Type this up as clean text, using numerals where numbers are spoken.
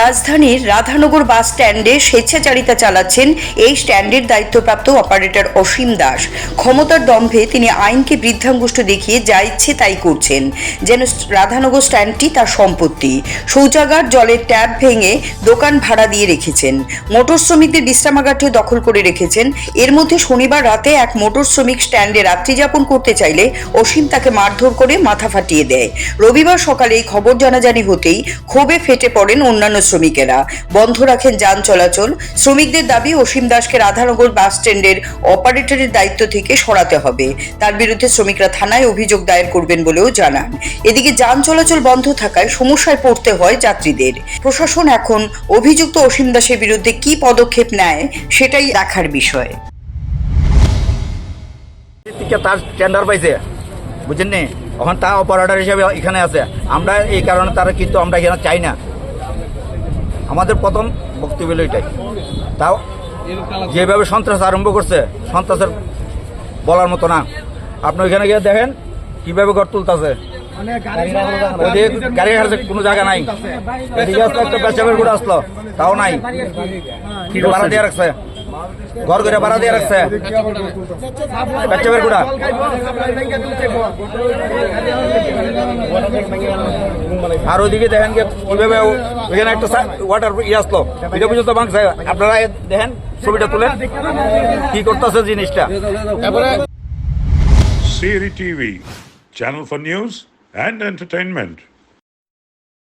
রাজধানীর রাধানগর বাস স্ট্যান্ডে স্বেচ্ছাচারিতা চালাচ্ছেন এই স্ট্যান্ডের দায়িত্বপ্রাপ্ত অপারেটর অসীম দাস। ক্ষমতার দম্ভে তিনি আইনকে বৃদ্ধাঙ্গুষ্ঠ দেখিয়ে যা ইচ্ছে তাই করছেন, যেন রাধানগর স্ট্যান্ডটি তার সম্পত্তি। শৌচাগার, জলের ট্যাপ ভেঙে দোকান ভাড়া দিয়ে রেখেছেন। মোটর শ্রমিকদের বিশ্রামাগারটিও দখল করে রেখেছেন। এর মধ্যে শনিবার রাতে এক মোটর শ্রমিক স্ট্যান্ডে রাত্রিযাপন করতে চাইলে অসীম তাকে মারধর করে মাথা ফাটিয়ে দেয়। রবিবার সকালে এই খবর জানাজানি হতেই ক্ষোভে ফেটে পড়েন অন্যান্য শ্রমিকেরা। বন্ধ রাখেন যান চলাচল। শ্রমিকদের দাবি, অসীম দাসকে রাধানগর বাস স্ট্যান্ডের অপারেটরের দায়িত্ব থেকে সরাতে হবে। তার বিরুদ্ধে শ্রমিকরা থানায় অভিযোগ দায়ের করবেন বলেও জানান। এদিকে যান চলাচল বন্ধ থাকায় সমস্যায় পড়তে হয় যাত্রীদের। প্রশাসন এখন অভিযুক্ত অসীম দাসের বিরুদ্ধে কি পদক্ষেপ নেয় সেটাই দেখার বিষয়। তার টেন্ডার পাইছে, বুঝছেন নি, এখন তা অপারেটর হিসেবে এখানে আছে। আমরা এই কারণে তারা কিন্তু আমরা এখানে চাই না। আমাদের প্রথম বক্তব্য হলো এটাই। তাও যেভাবে সন্ত্রাস আরম্ভ করছে, সন্ত্রাসের বলার মতো না। আপনি ওইখানে গিয়ে দেখেন কিভাবে ঘর তুলতেছে, গাড়ি হারছে, কোনো জায়গা নাই। এদিকে আসলো একটা পেশাবের গুড়া আসলো, তাও নাই। ভাড়া দিয়ে রাখছে, ঘর করে ভাড়া দিয়ে রাখছে পেশাবের গুড়া। আর ওইদিকে দেখেন কিভাবে ওইখানে একটা ওয়াটার আসলো, এটা পর্যন্ত ভাঙছে। আপনারা দেখেন, ছবিটা তুলে কি করতেছে জিনিসটা। Siri TV, channel for news and entertainment.